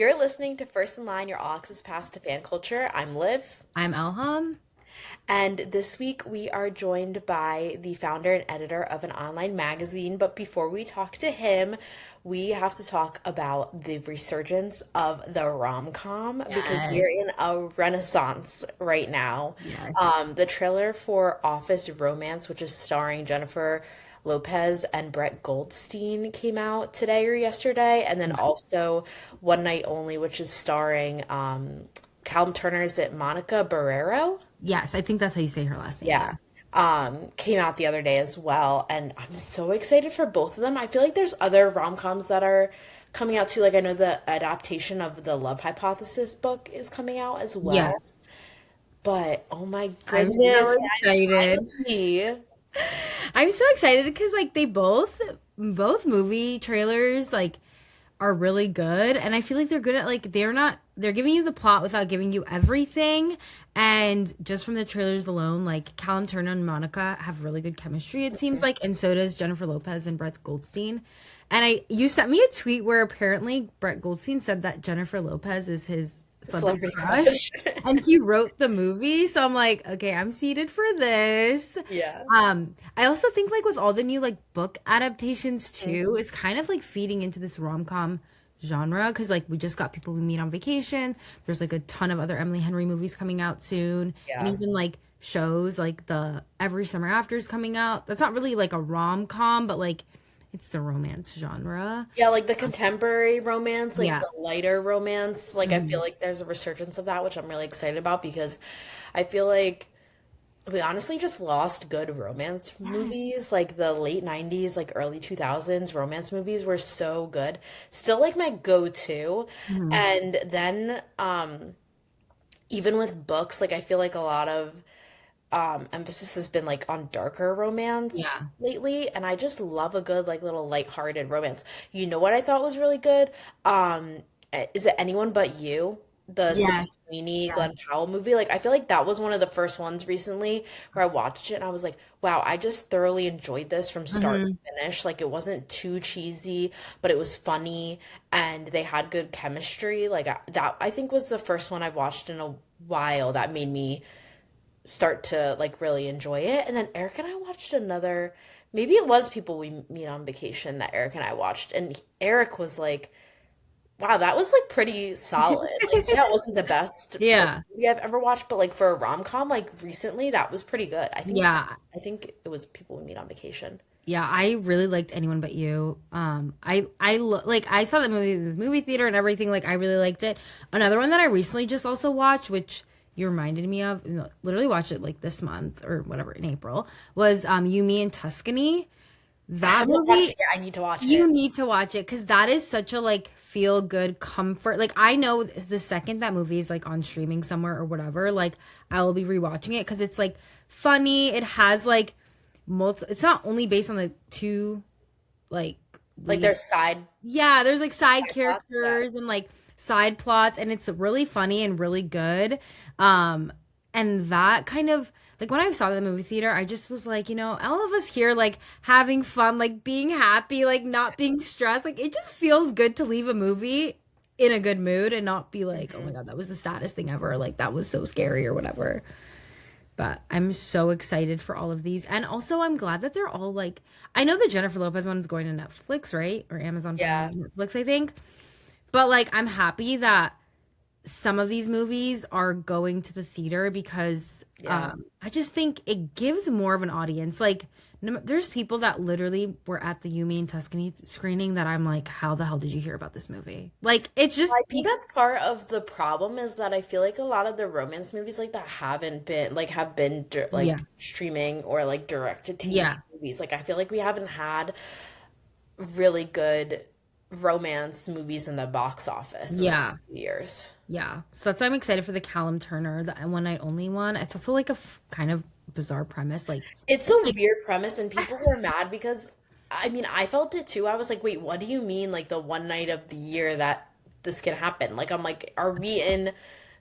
You're listening to First in Line, your all access pass to fan culture. I'm Liv, I'm Elham. and this week we are joined by the founder and editor of an online magazine. But before we talk to him, we have to talk about the resurgence of the rom com because we Yes. are in a renaissance right now. Yes. The trailer for Office Romance, which is starring Jennifer Lopez and Brett Goldstein, came out today or yesterday, and then Yeah. also One Night Only, which is starring Callum Turner. Is it Monica Barrero? Yes, I think that's how you say her last name. Yeah. Yeah. Came out the other day as well, and I'm so excited for both of them. I feel like there's other rom-coms that are coming out too. Like I know the adaptation of the Love Hypothesis book is coming out as well. Yes. But oh my I'm so goodness, guys, excited. finally. I'm so excited because like they both movie trailers like are really good, and I feel like they're good at like they're giving you the plot without giving you everything. And just from the trailers alone, like Callum Turner and Monica have really good chemistry, it seems like, and so does Jennifer Lopez and Brett Goldstein. And you sent me a tweet where apparently Brett Goldstein said that Jennifer Lopez is his celebrity Celebrity crush, crush. and he wrote the movie. So I'm like, okay, I'm seated for this. Yeah. I also think like with all the new like book adaptations too, is kind of like feeding into this rom-com genre because like we just got People We Meet on Vacation. There's like a ton of other Emily Henry movies coming out soon, and Yeah. even like shows like the Every Summer After is coming out. That's not really like a rom-com, but like it's the romance genre. Yeah, like the contemporary romance, like Yeah. the lighter romance. Like I feel Mhm. like there's a resurgence of that, which I'm really excited about because I feel like we honestly just lost good romance Yes. movies. Like the late 90s, like early 2000s romance movies were so good. Still like my go-to. Mhm. And then even with books, like I feel like a lot of emphasis has been like on darker romance Yeah. lately, and I just love a good like little lighthearted romance. You know what I thought was really good? Is it Anyone But You? The Sydney Yes. Sweeney, Yeah. Glenn Powell movie. Like I feel like that was one of the first ones recently where I watched it and I was like, wow, I just thoroughly enjoyed this from start Mhm. to finish. Like it wasn't too cheesy, but it was funny and they had good chemistry. Like that I think was the first one I watched in a while that made me start to like really enjoy it. And then Eric and I watched another, maybe it was People We Meet on Vacation that Eric and I watched. And Eric was like, wow, that was like pretty solid. Like, yeah, it wasn't the best like Yeah. movie I've ever watched, but like for a rom-com, like recently, that was pretty good. Yeah. I think it was People We Meet on Vacation. Yeah, I really liked Anyone But You. Like I saw the movie in the movie theater and everything. Like I really liked it. Another one that I recently just also watched, which you reminded me of, literally watched it like this month or whatever in April, was You, Me, and Tuscany. I That haven't watched movie, it yet. I need to watch you it. need to watch it because that is such a like feel good comfort. Like I know the second that movie is like on streaming somewhere or whatever, like I will be rewatching it because it's like funny. It has like it's not only based on the two like Like lead. their side Yeah, there's like side plots, yeah. characters and like side plots, and it's really funny and really good. Um, and that kind of like when I saw the movie theater, I just was like, all of us here like having fun, like being happy, like not being stressed. Like it just feels good to leave a movie in a good mood and not be like, oh my Mhm. God, that was the saddest thing ever. Like that was so scary or whatever. But I'm so excited for all of these. And also I'm glad that they're all like I know the Jennifer Lopez one's going to Netflix, right? Or Amazon Prime Yeah. Netflix, I think. But like I'm happy that some of these movies are going to the theater because Yeah. I just think it gives more of an audience. Like, no, there's people that literally were at the Yumi and Tuscany screening that I'm like, how the hell did you hear about this movie? Like, it's just I think that's part of the problem is that I feel like a lot of the romance movies like that haven't been like have been yeah, like streaming or like direct to TV yeah, movies. Like I feel like we haven't had really good romance movies in the box office in the yeah, past few years. yeah. So that's why I'm excited for the Callum Turner, the One Night Only one. It's also like a kind of bizarre premise. Like, It's it's a like, weird premise and people were mad because I mean I felt it too. I was like, wait, what do you mean like the one night of the year that this can happen? Like I'm like, are we in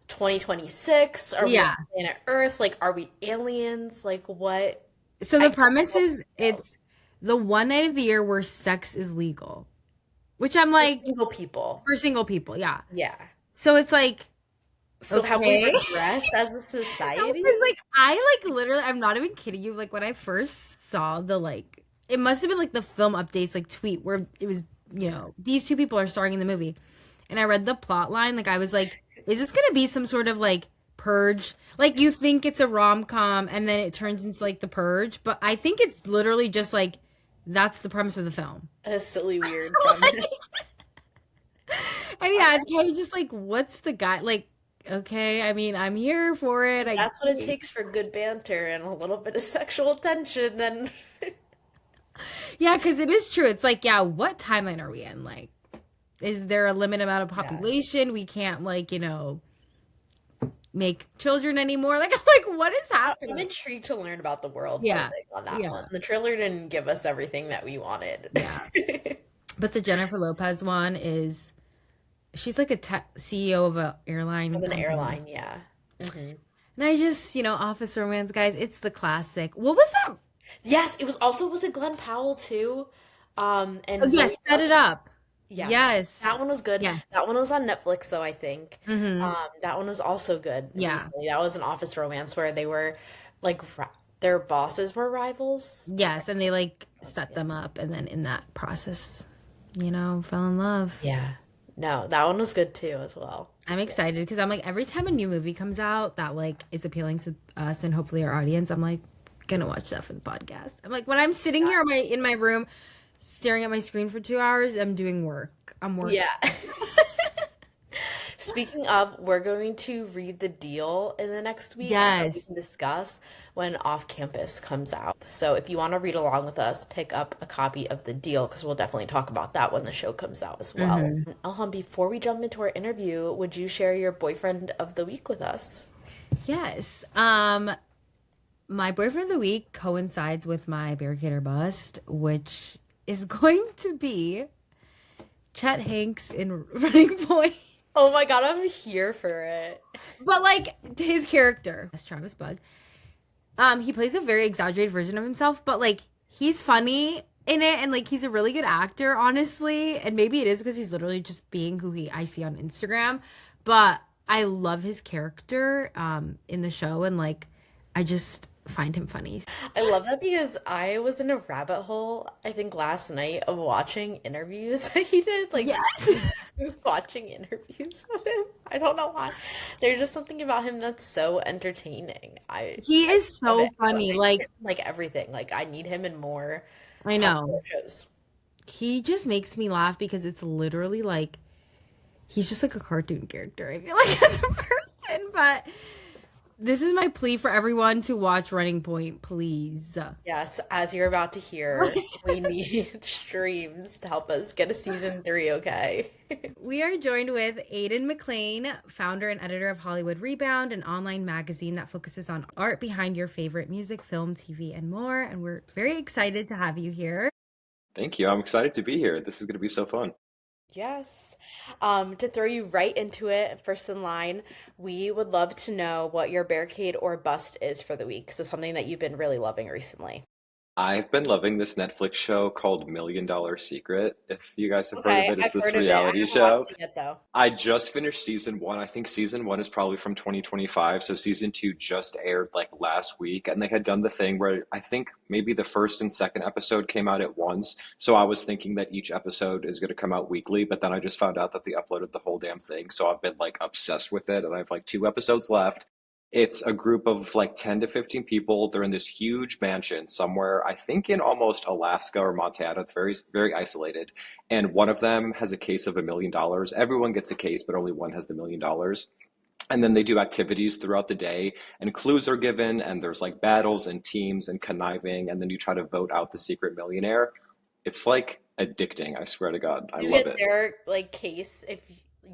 2026? Are we on yeah. planet Earth? Like, are we aliens? Like, what? So I the don't premise is know. it's the one night of the year where sex is legal. which I'm For like, single people. for single people, yeah. Yeah. So it's like, So have we okay. regressed as a No, society? because like I like literally, I'm not even kidding you. Like when I first saw the like, it must have been like the film updates like tweet where it was, these two people are starring in the movie, and I read the plot line. Like I was like, is this gonna be some sort of like purge? Like you think it's a rom com, and then it turns into like the purge, but I think it's literally just like that's the premise of the film. A silly, weird premise. And yeah, it's kind of just like, what's the guy like? Okay, I mean, I'm here for it. I That's what it takes for good banter and a little bit of sexual tension. Then Yeah, because it is true. It's like, yeah, what timeline are we in? Like, is there a limited amount of yeah, population? We can't like, make children anymore. Like, I'm like, what is I'm happening? intrigued to learn about the world Yeah, building on that yeah, one. The trailer didn't give us everything that we wanted. yeah. But the Jennifer Lopez one is she's like a CEO of a airline Of an company. airline, yeah. Hmm. And I just, Office Romance, guys, it's the classic. What was that? Yes, it was also was it Glenn Powell too? Oh, And yes, Zoe Set It Deschanel. Up. Yes, Yes. that one was good. Yeah. That one was on Netflix, though, I think. Mm-hmm. That one was also good Yeah. recently. That was an office romance where they were like their bosses were rivals. Yes, and they like set Yeah. them up, and then in that process, fell in love. Yeah. No, that one was good too as well. I'm excited because I'm like every time a new movie comes out that like is appealing to us and hopefully our audience, I'm like gonna watch that for the podcast. I'm like when I'm sitting here in my room staring at my screen for 2 hours, I'm doing work. I'm working. Yeah. Speaking of, we're going to read the deal in the next week so we Yes. can discuss when Off Campus comes out. So if you want to read along with us, pick up a copy of the deal because we'll definitely talk about that when the show comes out as well. Hmm. Elham, before we jump into our interview, would you share your boyfriend of the week with us? Yes. My boyfriend of the week coincides with my barricade or bust, which is going to be Chet Hanks in Running Point. Oh my God, I'm here for it. But like his character, as Travis Bug, he plays a very exaggerated version of himself, but like he's funny in it, and like he's a really good actor, honestly. And maybe it is because he's literally just being who I see on Instagram. But I love his character in the show, and like I just find him funny. I love that because I was in a rabbit hole, I think last night, of watching interviews that he did, like Yeah. watching interviews of him. I don't know why. There's just something about him that's so entertaining. He I is love so it. I love funny. it. Like everything. Like I need him in more I know. popular shows. He just makes me laugh because it's literally like he's just like a cartoon character, I feel like, as a person. But this is my plea for everyone to watch Running Point, please. Yes, as you're about to hear, we need streams to help us get a season 3, okay? We are joined with Aidan McClain, founder and editor of Hollywood Rebound, an online magazine that focuses on art behind your favorite music, film, TV, and more. And we're very excited to have you here. Thank you. I'm excited to be here. This is going to be so fun. Yes. To throw you right into it, first in line, we would love to know what your barricade or bust is for the week. So something that you've been really loving recently. I've been loving this Netflix show called Million Dollar Secret. If you guys have heard of Okay, it, it's I've this heard of it. I reality haven't show. watched it yet though. I just finished season one. I think season one is probably from 2025. So season two just aired like last week. And they had done the thing where I think maybe the first and second episode came out at once. So I was thinking that each episode is going to come out weekly. But then I just found out that they uploaded the whole damn thing. So I've been like obsessed with it. And I have like 2 episodes left. It's a group of like 10 to 15 people. They're in this huge mansion somewhere, I think in almost Alaska or Montana. It's very, very isolated. And one of them has a case of $1 million. Everyone gets a case, but only one has the $1 million. And then they do activities throughout the day, and clues are given, and there's like battles and teams and conniving. And then you try to vote out the secret millionaire. It's like addicting. I swear to God. I Do you love get it. their like case if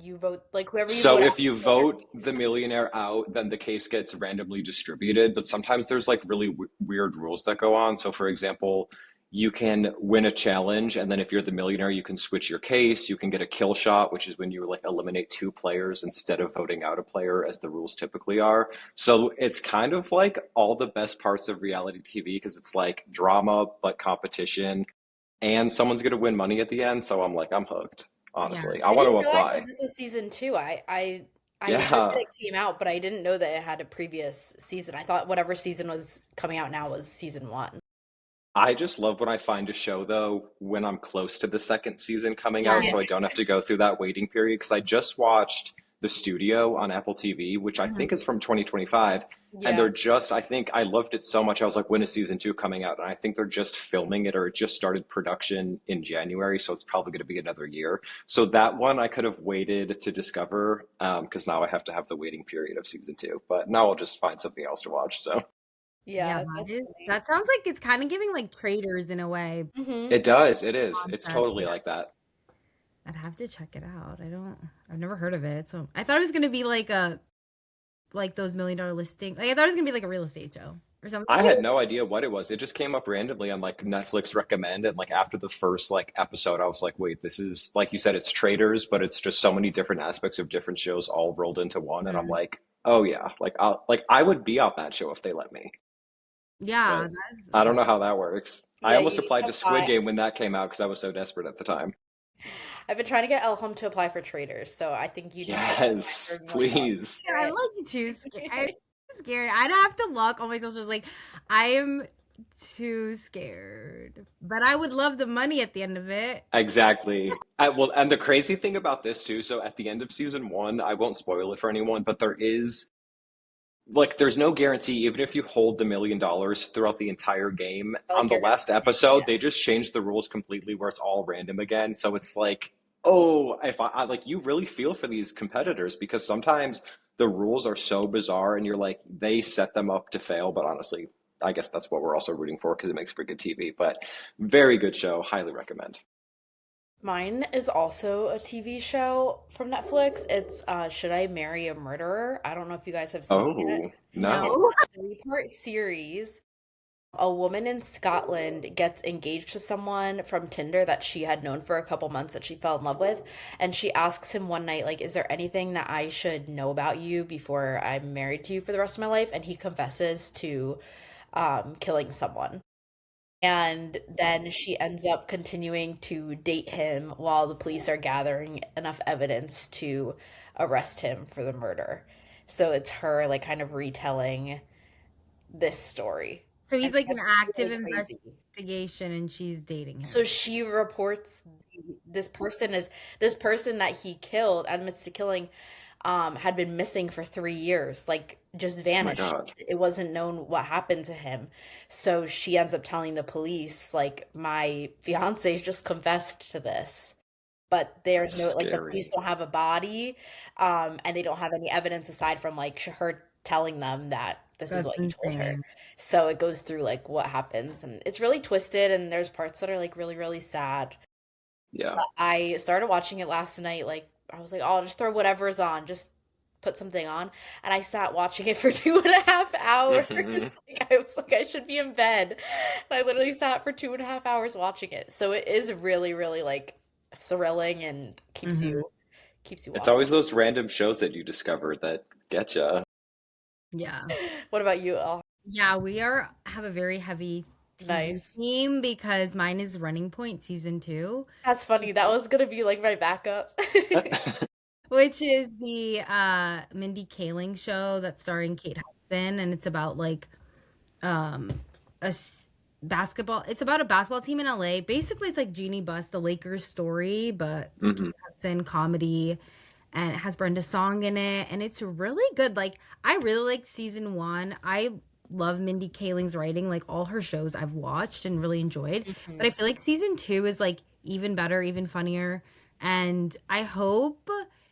you vote like whoever you So vote if out you you get their vote the case? millionaire out, then the case gets randomly distributed. But sometimes there's like really weird rules that go on. So for example, you can win a challenge, and then if you're the millionaire, you can switch your case. You can get a kill shot, which is when you like eliminate 2 players instead of voting out a player, as the rules typically are. So it's kind of like all the best parts of reality TV because it's like drama but competition. and someone's gonna win money at the end, so I'm like, I'm hooked. Yeah. Honestly, I I want to didn't realize that apply. this was season two. I heard that Yeah, it came out, but I didn't know that it had a previous season. I thought whatever season was coming out now was season one. I just love when I find a show though when I'm close to the second season coming Yeah. out, so I don't have to go through that waiting period. Because I just watched The Studio on Apple TV, which I think Mhm. is from 2025, and Yeah. I think I loved it so much. I was like, when is season two coming out? And I think they're just filming it, or it just started production in January, so it's probably going to be another year. So that one I could have waited to discover, because now I have to have the waiting period of season two. But now I'll just find something else to watch. So Yeah, Yeah, that's funny. that sounds like it's kind of giving like Traders in a way Hmm. it does, it is, it's concept. totally Yeah. like that. I'd have to check it out. I've never heard of it. So I thought it was gonna be like those $1 million listing. Like I thought it was gonna be like a real estate show or I something. had no idea what it was. It just came up randomly on like Netflix recommend, and like after the first like episode, I was like, wait, this is like you said, it's traders, but it's just so many different aspects of different shows all rolled into one. And I'm Mhm. like, oh yeah, I would be on that show if they let me. Yeah, But I don't know how that works. I Yeah, almost you need applied to to Squid apply. Game when that came out because I was so desperate at the time. I've been trying to get Elham to apply for traders, so I think you need to apply for Yes, $1 million. please. I'm like too scared. I'm too scared. I'd have to look on my socials. Like I am too scared, but I would love the money at the end of it. Exactly. Well, and the crazy thing about this too, so at the end of season one, I won't spoil it for anyone, but there is like there's no guarantee even if you hold the $1 million throughout the entire game. On Like the you're gonna last episode they just changed the rules completely where it's all random again, so it's like, oh, if I like, you really feel for these competitors because sometimes the rules are so bizarre and you're like, they set them up to fail. But honestly, I guess that's what we're also rooting for because it makes for good TV. But very good show, highly recommend. Mine is also a TV show from Netflix. It's Should I Marry a Murderer? I don't know if you guys have seen it. Oh It's no. No. a three-part series. A woman in Scotland gets engaged to someone from Tinder that she had known for a couple months that she fell in love with, and she asks him one night, like, is there anything that I should know about you before I'm married to you for the rest of my life? And he confesses to killing someone. And then she ends up continuing to date him while the police are gathering enough evidence to arrest him for the murder. So it's her like kind of retelling this story. So And he's like an it's active really crazy. investigation and she's dating So him. she reports this person that he killed, admits to killing, had been missing for 3 years, like just Oh my vanished. God. It wasn't known what happened to him. So she ends up telling the police, like, my fiance's just confessed to this. But That's there's no, like, the police scary. don't have a body, and they don't have any evidence aside from like her telling them that this is That's what he told her. insane. So it goes through like what happens, and it's really twisted, and there's parts that are like really, really sad. Yeah. But I started watching it last night. Like I was like, oh, I'll just throw whatever's on, just put something on, and I sat watching it for 2.5 hours. Hmm. Like I was like, I should be in bed, and I literally sat for 2.5 hours watching it. So it is really, really like thrilling and Hmm. keeps you It's watching. always those random shows that you discover that get you. Yeah. What about you, El? Yeah, we have a very heavy TV Nice. team because mine is Running Point season 2, That's funny. That was gonna be like my backup. which is the Mindy Kaling show that's starring Kate Hudson, and it's about like um a basketball. It's about a basketball team in LA. Basically, it's like Jeannie Buss, the Lakers story, but Hmm. Hudson comedy, and it has Brenda Song in it, and it's really good. Like I really liked season 1. I love Mindy Kaling's writing, like all her shows I've watched and really enjoyed. But I Mhm. feel like season 2 is like even better, even funnier, and I hope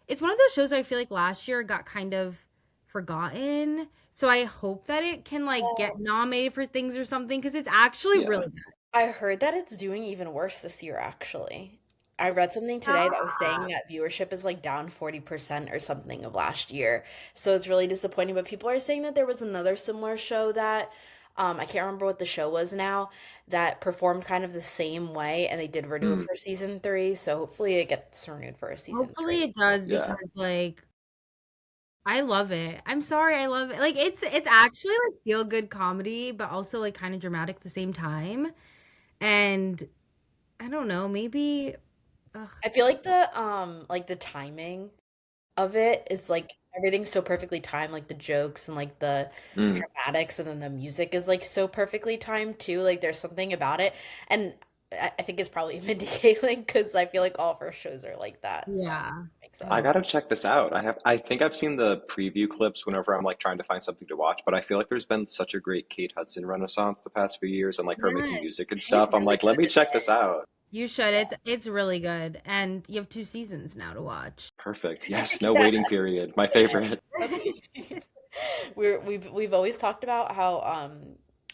it's one of those shows I feel like last year got kind of forgotten. So I hope that it can like get nominated for things or something because it's actually Yeah. really good. I heard that it's doing even worse this year, actually. I read something today that was saying Ah. that viewership is like down 40% or something of last year. So it's really disappointing. But people are saying that there was another similar show that, I can't remember what the show was now, that performed kind of the same way, and they did renew it Mm, for season three. So hopefully it gets renewed for a season Hopefully three. it does yeah. because like I love it. I'm sorry, I love it. Like it's actually like feel good comedy, but also like kind of dramatic at the same time. And I don't know, maybe ugh, I feel like the timing of it is like everything's so perfectly timed, like the jokes and like the Mm. dramatics, and then the music is like so perfectly timed too. Like there's something about it, and I think it's probably Mindy Kaling because I feel like all of her shows are like that. So yeah. it makes I gotta sense. check this out. I think I've seen the preview clips whenever I'm like trying to find something to watch, but I feel like there's been such a great Kate Hudson renaissance the past few years and like her making Yes. music and She's stuff. I'm really like, let good me in check this out. You should. It's really good. And you have 2 seasons now to watch. Perfect. Yes, no it. waiting period. My favorite. That's we've always talked about how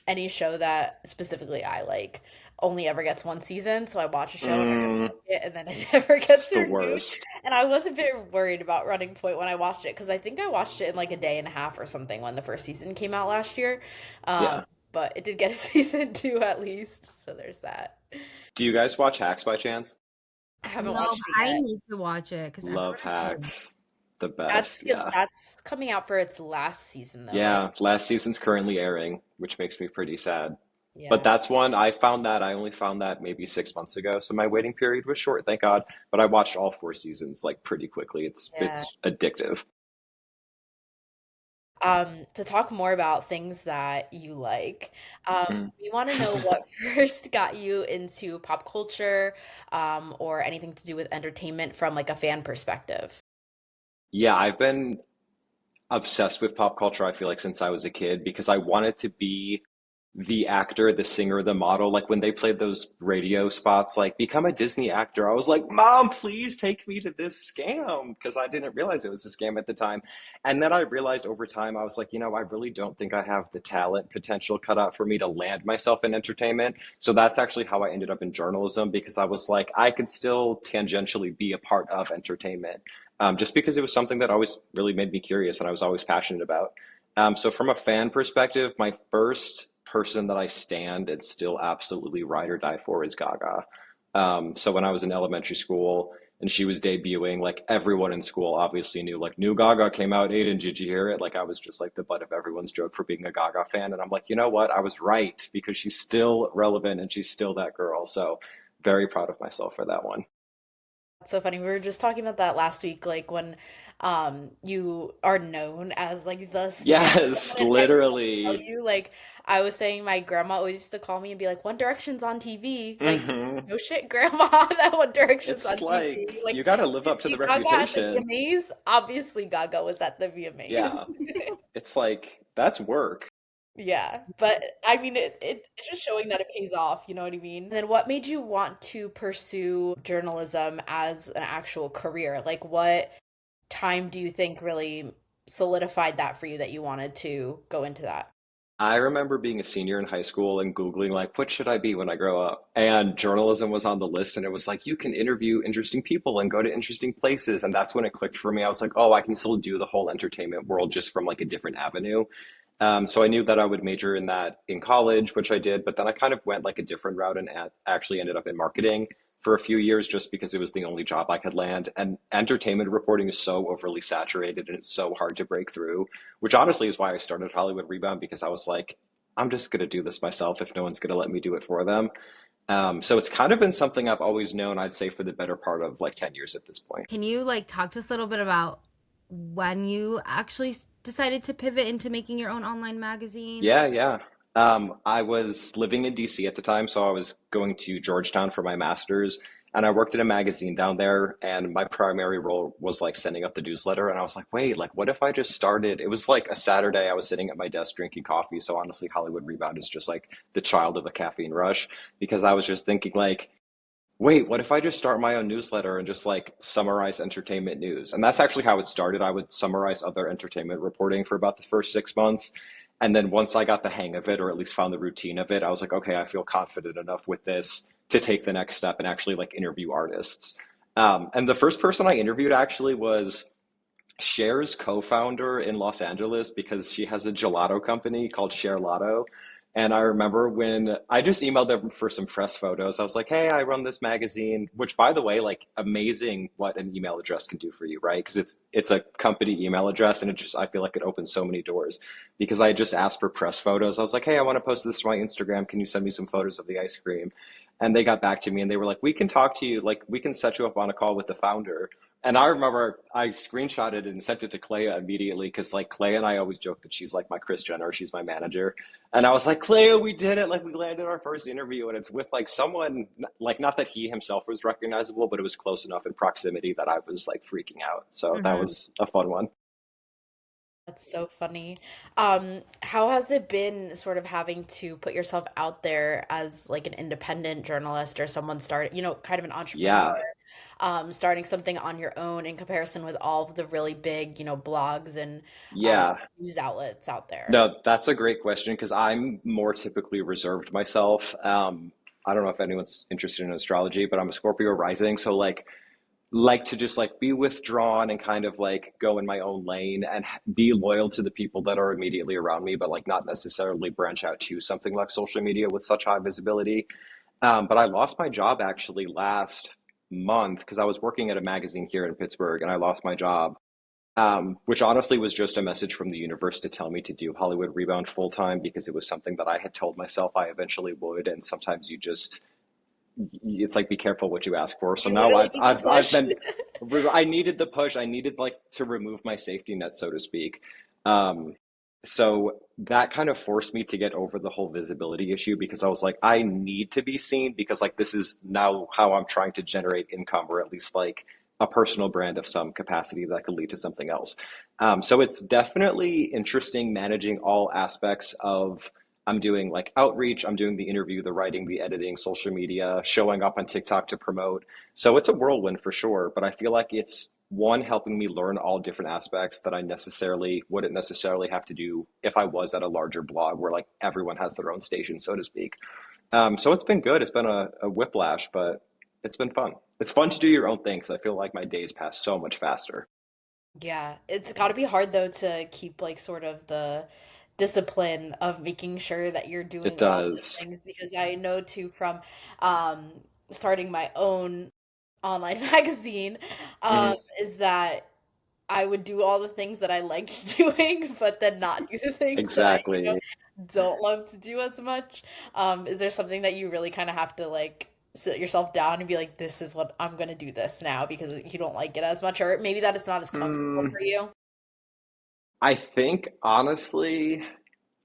any show that specifically I like only ever gets one season, so I watch a show and I really Mm, like it, and then it never it's gets the renewed. worst. And I was a bit worried about Running Point when I watched it because I think I watched it in like a day and a half or something when the first season came out last year. Yeah. But it did get a season two at least, so there's that. Do you guys watch Hacks by chance? I haven't No, watched but it I yet. need to watch it because Love everyone is. Hacks. The That's best. Yeah. that's coming out for its last season though, right? Yeah. Last season's currently airing, which makes me pretty sad. But Yeah. that's one I only found that maybe 6 months ago. So my waiting period was short, thank God. But I watched all 4 seasons like pretty quickly. Yeah. It's addictive. To talk more about things that you like, Mm. we want to know what first got you into pop culture, or anything to do with entertainment from like a fan perspective. Yeah, I've been obsessed with pop culture, I feel like, since I was a kid because I wanted to be the actor, the singer, the model. Like when they played those radio spots, like become a Disney actor, I was like, Mom, please take me to this scam because I didn't realize it was a scam at the time. And then I realized over time, I was like, I really don't think I have the talent potential cut out for me to land myself in entertainment. So that's actually how I ended up in journalism because I was like, I could still tangentially be a part of entertainment. Just because it was something that always really made me curious and I was always passionate about. So from a fan perspective, my first person that I stand and still absolutely ride or die for is Gaga. So when I was in elementary school and she was debuting, like everyone in school obviously knew like new Gaga came out. Aiden, did you hear it? Like I was just like the butt of everyone's joke for being a Gaga fan. And I'm like, you know what? I was right because she's still relevant and she's still that girl. So very proud of myself for that one. That's so funny. We were just talking about that last week, like when you are known as like the stan, Yes, and everyone will tell literally. you, like I was saying, my grandma always used to call me and be like, One Direction's on TV. Like, Hmm. no shit, grandma, that One Direction's on It's TV. like Like, you got to did live you up to the see Gaga at the reputation. VMAs? Obviously Gaga was at the Yeah, VMAs. it's like that's work. Yeah, but I mean, it's just showing that it pays off, you know what I mean? And then what made you want to pursue journalism as an actual career? Like, what time do you think really solidified that for you that you wanted to go into that? I remember being a senior in high school and Googling, like, what should I be when I grow up? And journalism was on the list, and it was like, you can interview interesting people and go to interesting places. And that's when it clicked for me. I was like, oh, I can still do the whole entertainment world just from like a different avenue. So I knew that I would major in that in college, which I did, but then I kind of went like a different route and actually ended up in marketing for a few years just because it was the only job I could land. And entertainment reporting is so overly saturated and it's so hard to break through, which honestly is why I started Hollywood Rebound because I was like, I'm just going to do this myself if no one's going to let me do it for them. So it's kind of been something I've always known, I'd say, for the better part of like 10 years at this point. Can you like talk to us a little bit about when you actually decided to pivot into making your own online magazine? Yeah, yeah. I was living in DC at the time, so I was going to Georgetown for my master's, and I worked in a magazine down there, and my primary role was like sending up the newsletter. And I was like, wait, like, what if I just started? It was like a Saturday, I was sitting at my desk drinking coffee. So honestly, Hollywood Rebound is just like the child of a caffeine rush because I was just thinking, like, wait, what if I just start my own newsletter and just like summarize entertainment news? And that's actually how it started. I would summarize other entertainment reporting for about the first 6 months. And then once I got the hang of it, or at least found the routine of it, I was like, okay, I feel confident enough with this to take the next step and actually like interview artists. And the first person I interviewed actually was Cher's co-founder in Los Angeles because she has a gelato company called Cher Lotto. And I remember when I just emailed them for some press photos. I was like, "Hey, I run this magazine," which, by the way, like amazing what an email address can do for you, right? Because it's a company email address, and it just I feel like it opens so many doors. Because I just asked for press photos. I was like, "Hey, I want to post this to my Instagram. Can you send me some photos of the ice cream?" And they got back to me and they were like, we can talk to you, like we can set you up on a call with the founder. And I remember I screenshotted it and sent it to Clea immediately because like Clea and I always joke that she's like my Chris Jenner, she's my manager. And I was like, Clea, we did it. Like we landed our first interview and it's with like someone, like not that he himself was recognizable, but it was close enough in proximity that I was like freaking out. So that Mhm. was a fun one. That's so funny. How has it been sort of having to put yourself out there as like an independent journalist or someone starting, kind of an entrepreneur, Yeah. starting something on your own in comparison with all of the really big, blogs and Yeah. news outlets out there? No, that's a great question because I'm more typically reserved myself. I don't know if anyone's interested in astrology, but I'm a Scorpio rising, so like to just like be withdrawn and kind of like go in my own lane and be loyal to the people that are immediately around me, but like not necessarily branch out to something like social media with such high visibility. But I lost my job actually last month because I was working at a magazine here in Pittsburgh and I lost my job, which honestly was just a message from the universe to tell me to do Hollywood Rebound full time because it was something that I had told myself I eventually would. And sometimes you just, it's like be careful what you ask for. So You now literally I've need the I've I've push. been I needed the push. I needed like to remove my safety net, so to speak. Um, so that kind of forced me to get over the whole visibility issue because I was like, I need to be seen because like this is now how I'm trying to generate income or at least like a personal brand of some capacity that could lead to something else. So it's definitely interesting managing all aspects of I'm doing like outreach, I'm doing the interview, the writing, the editing, social media, showing up on TikTok to promote. So it's a whirlwind for sure, but I feel like it's one helping me learn all different aspects that I necessarily wouldn't necessarily have to do if I was at a larger blog where like everyone has their own station, so to speak. So it's been good. It's been a whiplash, but it's been fun. It's fun to do your own thing because I feel like my days pass so much faster. Yeah, it's got to be hard though to keep like sort of the discipline of making sure that you're It doing all the does. things because I know too from um starting my own online magazine um Mhm. is that I would do all the things that I liked doing but then not do the things that Exactly. don't love to do as much. Is there something that you really kind of have to like sit yourself down and be like, this is what I'm gonna do this now because you don't like it as much, or maybe that it's not as comfortable Mm, for you? I think honestly,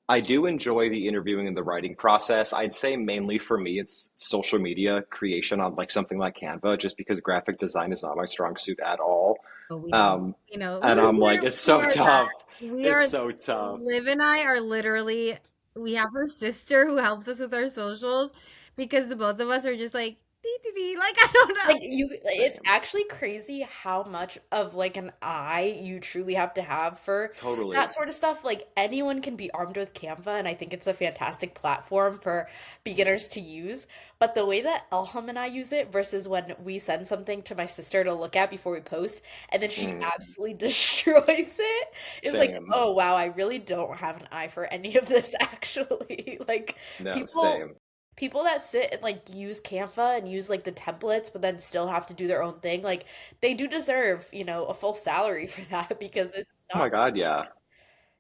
I do enjoy the interviewing and the writing process. I'd say mainly for me, it's social media creation on like something like Canva, just because graphic design is not my strong suit at all. But we know, Um, we know, and I'm like, it's we so are that. tough. We It's are, so tough. Liv and I are literally, we have her sister who helps us with our socials because the both of us are just like, dee, dee, dee, like, I don't know. Like it's Same. actually crazy how much of like an eye you truly have to have for that Totally. sort of stuff. Like anyone can be armed with Canva, and I think it's a fantastic platform for beginners to use. But the way that Elham and I use it versus when we send something to my sister to look at before we post, and then she Mm, absolutely destroys it, is like, same. oh wow, I really don't have an eye for any of this actually. Like No, people same. people that sit and like use Canva and use like the templates but then still have to do their own thing, like they do deserve, a full salary for that because it's Oh my not God, yeah.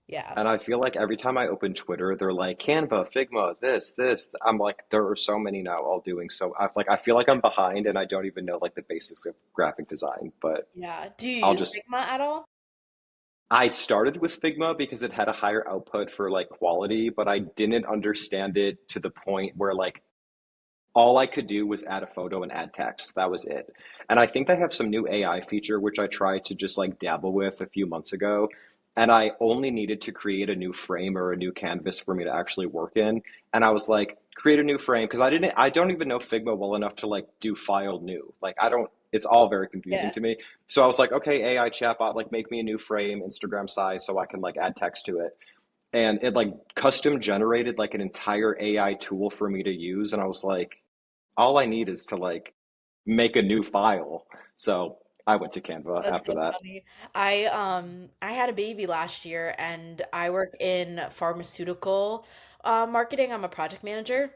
yeah. And I feel like every time I open Twitter, they're like Canva, Figma, this. I'm like, there are so many now all doing so. I feel like I'm behind and I don't even know like the basics of graphic design, but Yeah. Do you I'll use just Figma at all? I started with Figma because it had a higher output for like quality, but I didn't understand it to the point where like all I could do was add a photo and add text. That was it. And I think they have some new AI feature, which I tried to just like dabble with a few months ago. And I only needed to create a new frame or a new canvas for me to actually work in. And I was like, create a new frame because I don't even know Figma well enough to like do file new. Like I don't, it's all very confusing Yeah. to me. So I was like, okay, AI chatbot, like make me a new frame, Instagram size, so I can like add text to it. And it like custom generated like an entire AI tool for me to use. And I was like, all I need is to like make a new file. So I went to Canva That's after so that. funny. I had a baby last year and I work in pharmaceutical marketing. I'm a project manager.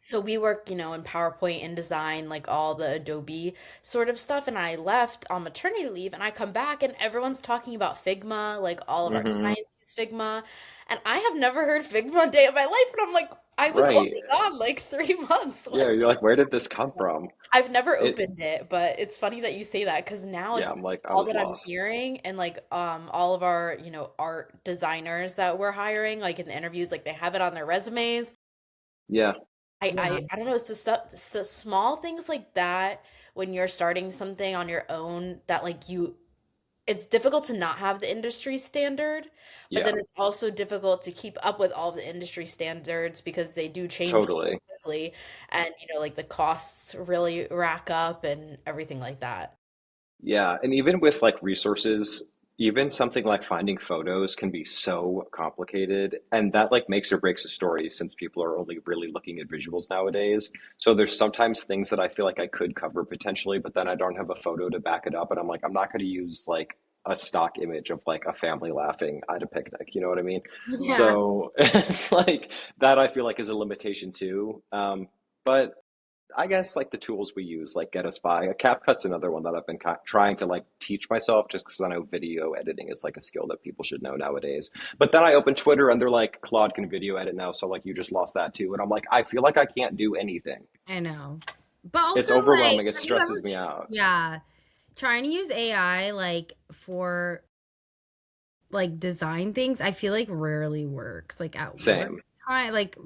So we work, in PowerPoint, InDesign, like all the Adobe sort of stuff. And I left on maternity leave and I come back and everyone's talking about Figma, like all of our Hmm. clients use Figma. And I have never heard Figma a day of my life. And I'm like, I was Right. only gone like 3 months. Yeah, you're like, where did this come from? I've never It, opened it, but it's funny that you say that because now yeah, it's I'm like, I all was that I'm lost. hearing and like all of our, art designers that we're hiring, like in the interviews, like they have it on their resumes. Yeah, I Yeah. I, I don't know, it's the stuff, it's the small things like that when you're starting something on your own that like it's difficult to not have the industry standard, but yeah, then it's also difficult to keep up with all the industry standards because they do change so totally. quickly and like the costs really rack up and everything like that. Yeah, and even with like resources, even something like finding photos can be so complicated, and that like makes or breaks a story since people are only really looking at visuals nowadays. So there's sometimes things that I feel like I could cover potentially, but then I don't have a photo to back it up, and I'm like, I'm not going to use like a stock image of like a family laughing at a picnic, you know what I mean? Yeah. So it's like that I feel like is a limitation too. But I guess like the tools we use like get us by. CapCut's another one that I've been trying to like teach myself just because I know video editing is like a skill that people should know nowadays. But then I open Twitter and they're like, Claude can video edit now, so like you just lost that too. And I'm like, I feel like I can't do anything. I know. But It's also, like, overwhelming. It have you ever, stresses me out. yeah, trying to use AI like for like design things, I feel like rarely works. Like at work Same. time, like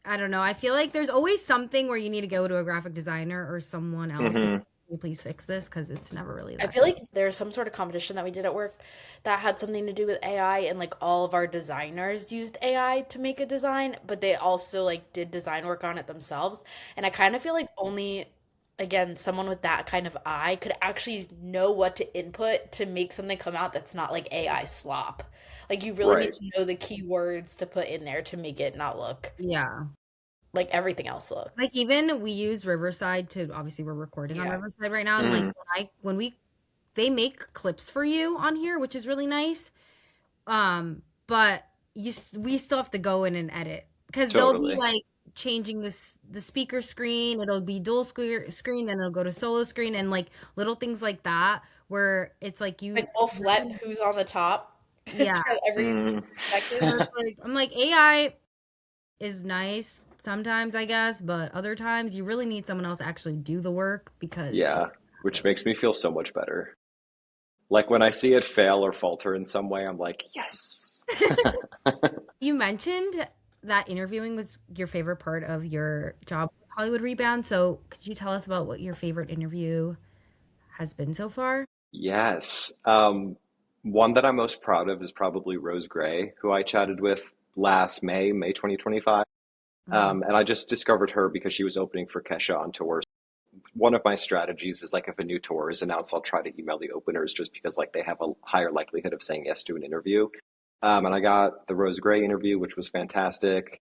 I don't know. I feel like there's always something where you need to go to a graphic designer or someone else and Hmm. "Can you please fix this," because it's never really I that feel good. like there's some sort of competition that we did at work that had something to do with AI and like all of our designers used AI to make a design, but they also like did design work on it themselves. And I kind of feel like only again someone with that kind of eye could actually know what to input to make something come out that's not like AI slop. Like you really need Right. to know the keywords to put in there to make it not look Yeah. like everything else Like looks. even we use Riverside to obviously we're recording on Yeah. Riverside right now and like Hmm. when we they make clips for you on here, which is really nice. But we still have to go in and edit because they'll be Totally. like changing the speaker screen. It'll be dual screen, then it'll go to solo screen, and like little things like that where it's like Like you we'll let really, who's on the top to yeah. every Mm. second. So it's like I'm like AI is nice sometimes, I guess, but other times you really need someone else to actually do the work because Yeah, it's which makes me feel so much better. Like when I see it fail or falter in some way, I'm like, yes. You mentioned that interviewing was your favorite part of your job with Hollywood Rebound. So, could you tell us about what your favorite interview has been so far? Yes. One that I'm most proud of is probably Rose Gray, who I chatted with last May 2025. Mhm. And I just discovered her because she was opening for Kesha on tour. One of my strategies is like if a new tour is announced, I'll try to email the openers just because like they have a higher likelihood of saying yes to an interview. And I got the Rose Gray interview, which was fantastic.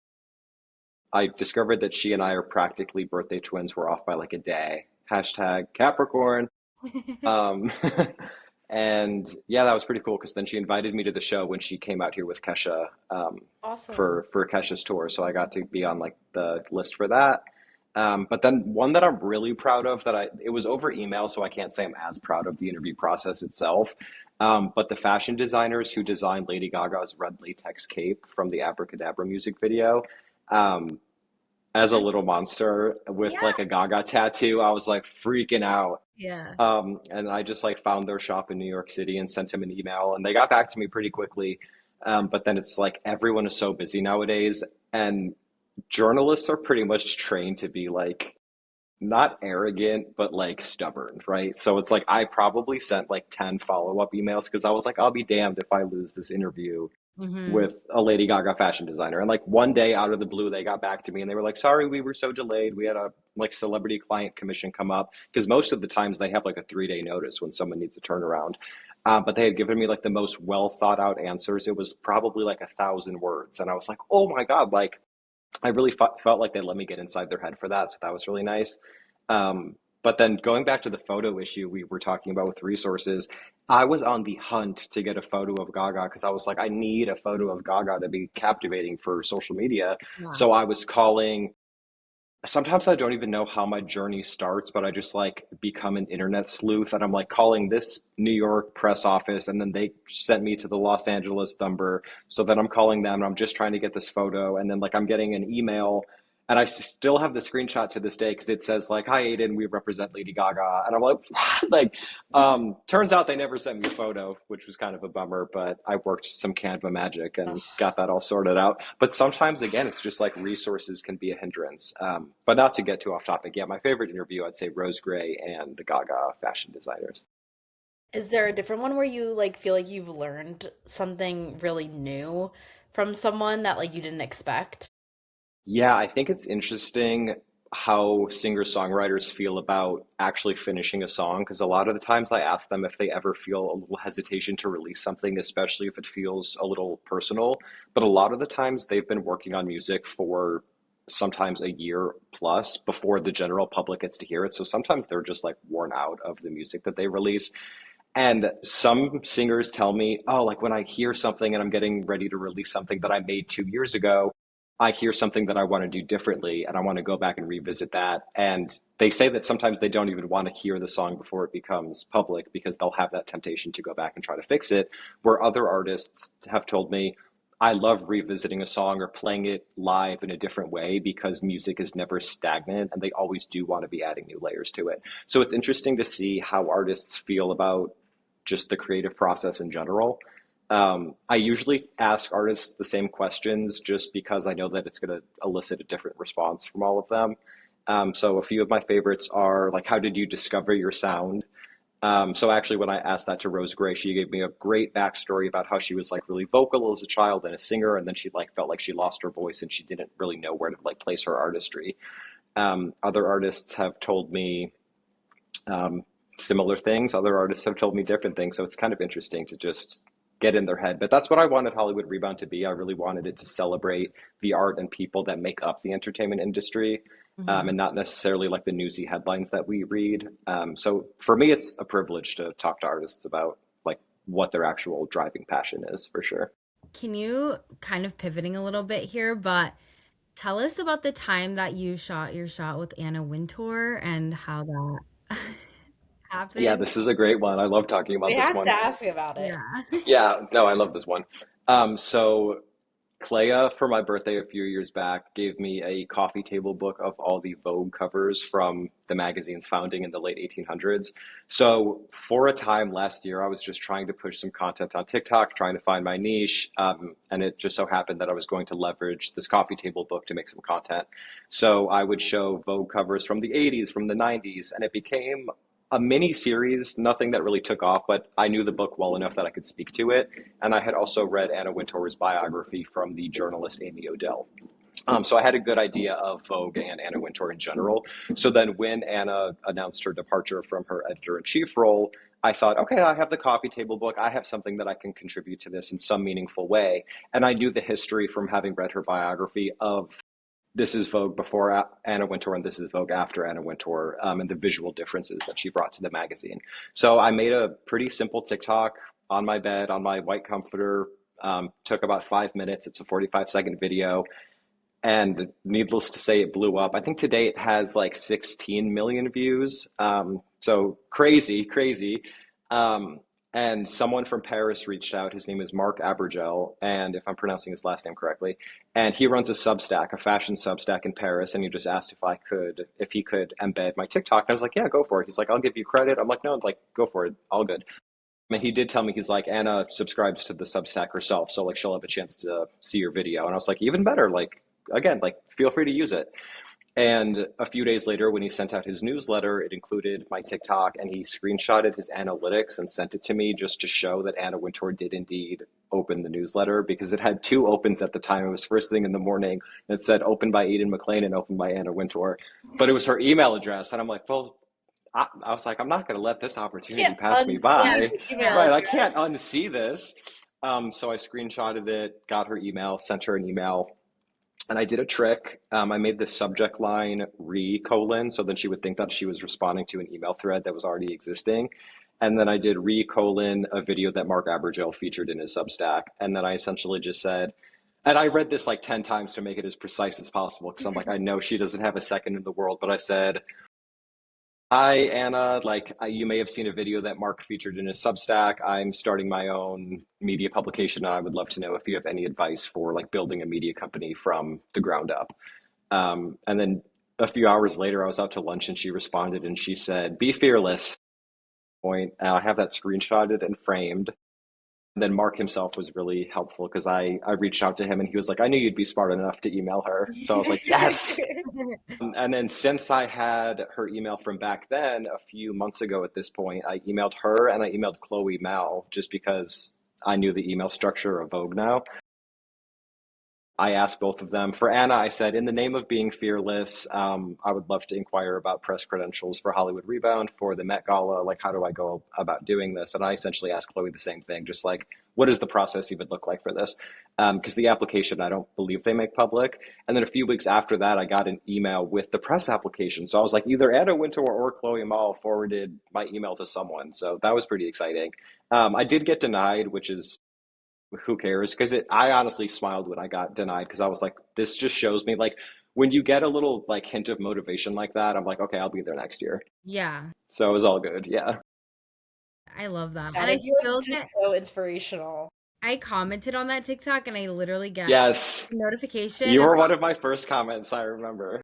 I discovered that she and I are practically birthday twins. We're off by like a day. Hashtag Capricorn. Um, and yeah, that was pretty cool because then she invited me to the show when she came out here with Kesha Awesome. for Kesha's tour. So I got to be on like the list for that. But then one that I'm really proud of that it was over email, so I can't say I'm as proud of the interview process itself. But the fashion designers who designed Lady Gaga's red latex cape from the Abracadabra music video, um, as a little monster with Yeah. like a Gaga tattoo, I was like freaking out. Yeah. And I just like found their shop in New York City and sent him an email, and they got back to me pretty quickly. But then it's like everyone is so busy nowadays, and journalists are pretty much trained to be like not arrogant, but like stubborn, right? So it's like I probably sent like 10 follow-up emails because I was like, I'll be damned if I lose this interview Hmm. with a Lady Gaga fashion designer. And like one day out of the blue, they got back to me and they were like, sorry, we were so delayed. We had a like celebrity client commission come up because most of the times they have like a 3 day notice when someone needs a turnaround. But they had given me like the most well thought out answers. It was probably like 1,000 words. And I was like, oh my God, like I really felt like they let me get inside their head for that. So that was really nice. But then going back to the photo issue we were talking about with resources, I was on the hunt to get a photo of Gaga because I was like, I need a photo of Gaga to be captivating for social media. Yeah. So I was calling sometimes I don't even know how my journey starts, but I just like become an internet sleuth and I'm like calling this New York press office and then they sent me to the Los Angeles number. So then I'm calling them and I'm just trying to get this photo and then like I'm getting an email and I still have the screenshot to this day because it says like, "Hi Aiden, we represent Lady Gaga." And I'm like, what? Like, turns out they never sent me a photo, which was kind of a bummer, but I worked some Canva magic and got that all sorted out. But sometimes, again, it's just like resources can be a hindrance. But not to get too off topic. Yeah, my favorite interview, I'd say Rose Gray and the Gaga fashion designers. Is there a different one where you like feel like you've learned something really new from someone that like you didn't expect? Yeah, I think it's interesting how singer-songwriters feel about actually finishing a song because a lot of the times I ask them if they ever feel a little hesitation to release something, especially if it feels a little personal. But a lot of the times they've been working on music for sometimes a year plus before the general public gets to hear it. So sometimes they're just like worn out of the music that they release. And some singers tell me, oh, like when I hear something and I'm getting ready to release something that I made 2 years ago, I hear something that I want to do differently and I want to go back and revisit that. And they say that sometimes they don't even want to hear the song before it becomes public because they'll have that temptation to go back and try to fix it. Where other artists have told me, I love revisiting a song or playing it live in a different way because music is never stagnant and they always do want to be adding new layers to it. So it's interesting to see how artists feel about just the creative process in general. I usually ask artists the same questions just because I know that it's going to elicit a different response from all of them. So a few of my favorites are like, how did you discover your sound? So actually, when I asked that to Rose Gray, she gave me a great backstory about how she was like really vocal as a child and a singer, and then she like felt like she lost her voice and she didn't really know where to like place her artistry. Other artists have told me um, similar things. Other artists have told me different things. So it's kind of interesting to just get in their head. But that's what I wanted Hollywood Rebound to be. I really wanted it to celebrate the art and people that make up the entertainment industry, Mhm. and not necessarily like the newsy headlines that we read. So for me, it's a privilege to talk to artists about like what their actual driving passion is for sure. Can you kind of pivoting a little bit here, but tell us about the time that you shot your shot with Anna Wintour and how that Yeah, happened? this is a great one. I love talking We about this have to one. ask about it. Yeah. Yeah, no, I love this one. So Clea, for my birthday a few years back, gave me a coffee table book of all the Vogue covers from the magazine's founding in the late 1800s. So, for a time last year, I was just trying to push some content on TikTok, trying to find my niche. And it just so happened that I was going to leverage this coffee table book to make some content. So, I would show Vogue covers from the 80s, from the 90s, and it became a mini series, nothing that really took off, but I knew the book well enough that I could speak to it. And I had also read Anna Wintour's biography from the journalist Amy Odell. So I had a good idea of Vogue and Anna Wintour in general. So then when Anna announced her departure from her editor in chief role, I thought, okay, I have the coffee table book. I have something that I can contribute to this in some meaningful way. And I knew the history from having read her biography of this is Vogue before Anna Wintour and this is Vogue after Anna Wintour, and the visual differences that she brought to the magazine. So I made a pretty simple TikTok on my bed, on my white comforter. Took about 5 minutes. It's a 45-second video. And needless to say, it blew up. I think today it has like 16 million views. So crazy, crazy. Um, and someone from Paris reached out. His name is Mark Abergel, and if I'm pronouncing his last name correctly, and he runs a Substack, a fashion Substack in Paris. And he just asked if he could embed my TikTok. I was like, yeah, go for it. He's like, I'll give you credit. I'm like, no, like, go for it. All good. And he did tell me, he's like, Anna subscribes to the Substack herself, so like she'll have a chance to see your video. And I was like, even better, like again, like feel free to use it. And a few days later, when he sent out his newsletter, it included my TikTok and he screenshotted his analytics and sent it to me just to show that Anna Wintour did indeed open the newsletter because it had two opens at the time. It was first thing in the morning. It said opened by Aidan McClain and opened by Anna Wintour, but it was her email address. And I'm like, well, I was like, I'm not going to let this opportunity Can't pass me unsee by. the email Right. I can't address. unsee this. So I screenshotted it, got her email, sent her an email, and I did a trick. I made the subject line re : so then she would think that she was responding to an email thread that was already existing. And then I did re : a video that Mark Abergel featured in his Substack. And then I essentially just said, And I read this like 10 times to make it as precise as possible because I'm like, I know she doesn't have a second in the world. But I said, hi, Anna. You may have seen a video that Mark featured in his Substack. I'm starting my own media publication, and I would love to know if you have any advice for like building a media company from the ground up. And then a few hours later, I was out to lunch, and she responded, and she said, "Be fearless." Point. And I have that screenshotted and framed. And then Mark himself was really helpful because I reached out to him, and he was like, "I knew you'd be smart enough to email her." So I was like, "Yes." And then since I had her email from back then, a few months ago at this point, I emailed her and I emailed Chloe Mal just because I knew the email structure of Vogue now. I asked both of them. For Anna, I said, in the name of being fearless, I would love to inquire about press credentials for Hollywood Rebound for the Met Gala. Like, how do I go about doing this? And I essentially asked Chloe the same thing, just like, what does the process even look like for this? Because the application, I don't believe they make public. And then a few weeks after that, I got an email with the press application. So I was like, either Anna Wintour or Chloe Mal forwarded my email to someone. So that was pretty exciting. I did get denied, which is who cares? Because I honestly smiled when I got denied because I was like, this just shows me like when you get a little like hint of motivation like that, I'm like, okay, I'll be there next year. Yeah, So it was all good. Yeah. I love that. That And I is like still just get, so inspirational. I commented on that TikTok and I literally get Yes. a notification You were one of my first comments, I remember.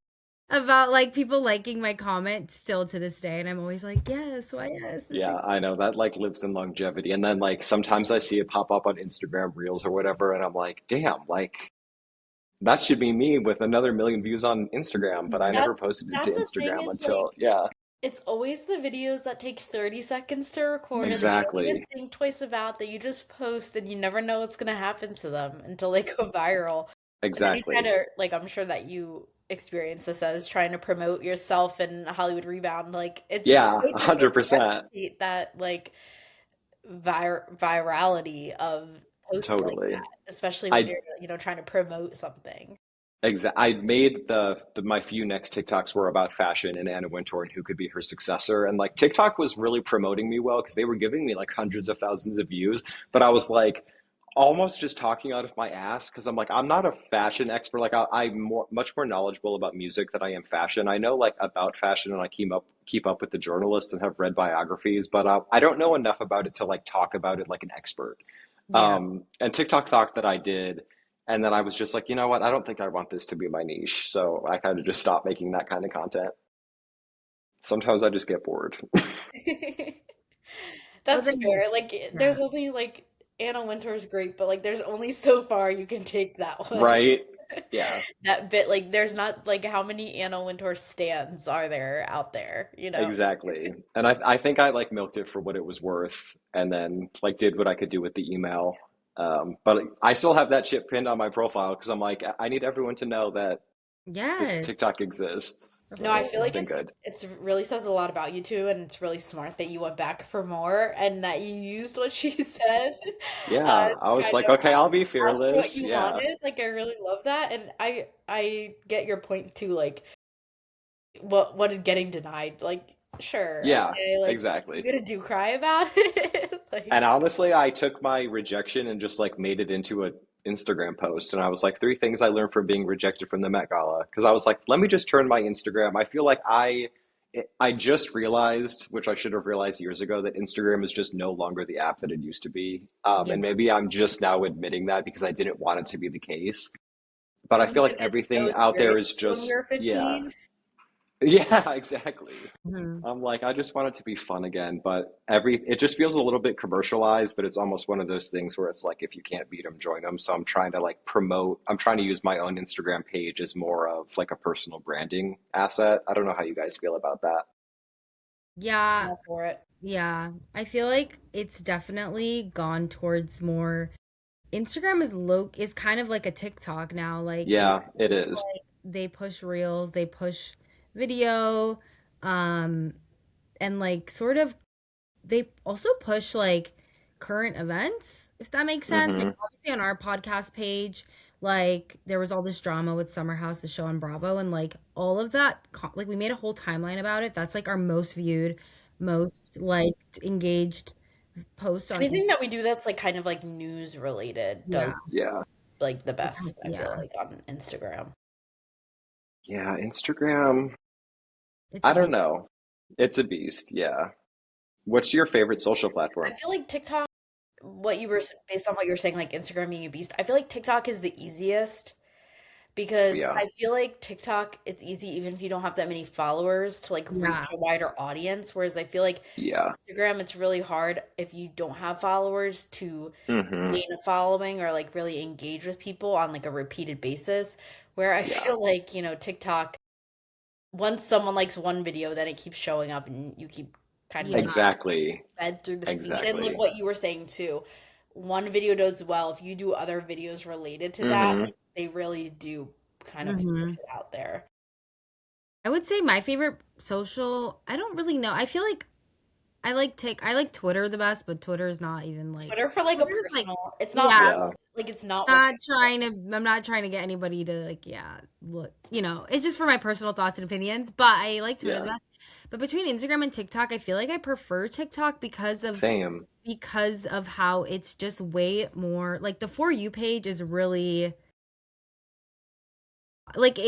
about like people liking my comment still to this day. And I'm always like, yes, why yes. Yeah, I know that like lives in longevity. And then like sometimes I see it pop up on Instagram Reels or whatever, and I'm like, damn, like that should be me with another million views on Instagram, but I never posted it to That's the thing Instagram is like until, yeah, it's always the videos that take 30 seconds to record and that you don't even exactly. think twice about that you just post and you never know what's gonna happen to them until they go viral. And then you try Exactly. to like I'm sure that you experience this as trying to promote yourself and Hollywood Rebound. Like it's Yeah, so difficult to 100%. replicate that like virality of posts like Totally. that, especially when I you're, trying to promote something. I made my few next TikToks were about fashion and Anna Wintour and who could be her successor. And like TikTok was really promoting me well because they were giving me like hundreds of thousands of views. But I was like almost just talking out of my ass because I'm like, I'm not a fashion expert. Like I'm much more knowledgeable about music than I am fashion. I know like about fashion and I keep up with the journalists and have read biographies, but I don't know enough about it to like talk about it like an expert. Yeah. And TikTok thought that I did. And then I was just like, you know what? I don't think I want this to be my niche. So I kind of just stopped making that kind of content. Sometimes I just get bored. Well, That's then, fair. Like yeah. there's only like Anna Wintour's great, but like there's only so far you can take that one. Right? Yeah, That bit like there's not like how many Anna Wintour stands are there out there? exactly. And I think I like milked it for what it was worth and then like did what I could do with the email. But I still have that shit pinned on my profile because I'm like, I need everyone to know that this Yes, TikTok exists. of No, I So feel it's like been course. good. it's really says a lot about you too, and it's really smart that you went back for more and that you used what she said Yeah, to I was kind like, of okay, I'll be ask for what fearless. you Yeah, wanted. Like I really love that, and I get your point too. Like what did getting denied? Like sure, yeah, okay, like you exactly. gonna do cry about it? And Like honestly, I took my rejection and just like made it into a Instagram post. And I was like, three things I learned from being rejected from the Met Gala. Because I was like, let me just turn my Instagram. I feel like I just realized, which I should have realized years ago, that Instagram is just no longer the app that it used to be. Yeah. And maybe I'm just now admitting that because I didn't want it to be the case. But I because feel you like took it everything so out there is seriously when you just, were yeah, 15. yeah, exactly. Mhm. I'm like, I just want it to be fun again, but it just feels a little bit commercialized, but it's almost one of those things where it's like, if you can't beat them, join them. So I'm trying to like I'm trying to use my own Instagram page as more of like a personal branding asset. I don't know how you guys feel about that. Yeah, All for it. yeah. I feel like it's definitely gone towards more. Instagram is kind of like a TikTok now. Like Yeah, it it's is. like they push reels, they push video, um, and like sort of they also push like current events, if that makes sense. Like Hmm. obviously on our podcast page, like there was all this drama with Summer House, the show on Bravo, and like all of that, like we made a whole timeline about it. That's like our most viewed, most liked, engaged post on Anything Instagram. that we do that's like kind of like news related Yeah. does Yeah. like the best, I feel Yeah, like, on Instagram. Yeah, Instagram, it's I a don't beat. know. It's a beast, yeah. What's your favorite social I platform? feel like TikTok, based on what you were saying, like Instagram being a beast, I feel like TikTok is the easiest because Yeah, I feel like TikTok, it's easy even if you don't have that many followers to like Yeah, reach a wider audience. Whereas I feel like yeah. Instagram, it's really hard if you don't have followers to Hmm. gain a following or like really engage with people on like a repeated basis. Where I Yeah, feel like, TikTok, once someone likes one video, then it keeps showing up and you keep kind of yeah, being exactly. fed through the feed. And like Exactly. what you were saying too, one video does well. If you do other videos related to that, Hmm. like they really do kind of push hmm it out there. I would say my favorite social. I don't really know. I feel like I like Twitter the best, but Twitter is not even like Twitter for like a Twitter's like personal, it's not yeah, Yeah, like it's not work. not trying to I'm not trying to get anybody to like yeah, look, it's just for my personal thoughts and opinions, but I like Twitter the yeah. best. But between Instagram and TikTok, I feel like I prefer TikTok Same. because of how it's just way more like the For You page is really like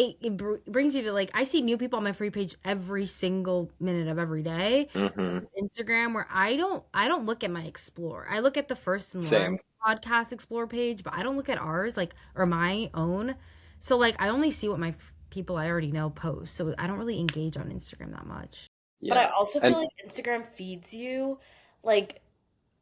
brings you to like I see new people on my free page every single minute of every day. Hmm. Versus Instagram where I don't look at my explore. I look at the First and Learn Same. podcast explore page, but I don't look at ours like or my own. So like I only see what my people I already know post. So I don't really engage on Instagram that much. But I Yeah. also feel And like Instagram feeds you like